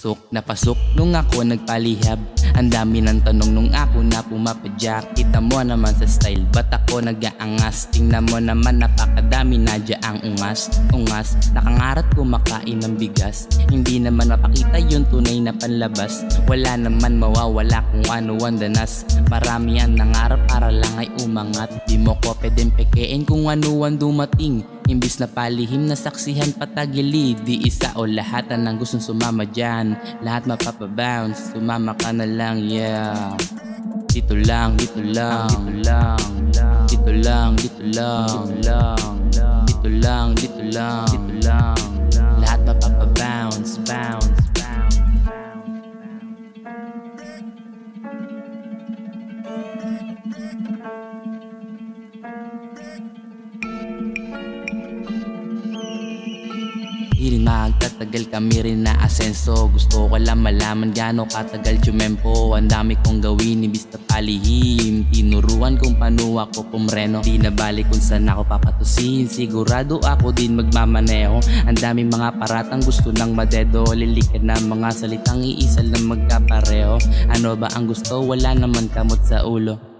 Pasok na pasok nung ako nagpalihab. Ang dami ng tanong nung ako na pumapadyak. Kita mo naman sa style, ba't ako nag-aangas? Tingnan mo naman napakadami na ang ungas. Nakangarap ko makain ng bigas. Hindi naman mapakita yung tunay na panlabas. Wala naman mawawala kung ano ang danas. Marami ang nangarap para lang ay umangat. Di mo ko pwedeng pekein kung ano ang dumating. Imbis na palihim na saksihan patagilid. Di isa o lahat ang gustong sumama dyan. Lahat mapapabounce, sumama ka na lang, yeah. Dito lang, dito lang, dito lang, dito lang, dito lang, dito lang, dito lang, dito lang. Lahat mapapabounce, bounce, bounce. Di rin magtatagal kami rin na asenso. Gusto ko lang malaman gaano katagal tumempo. Ang dami kong gawin imbis na palihim. Tinuruan kung paano ako pumreno. Di na balik kung saan ako papatusin. Sigurado ako din magmamaneho. Ang daming mga paratang gusto ng madedo. Lilikan na mga salitang iisal na magkapareho. Ano ba ang gusto? Wala naman kamot sa ulo.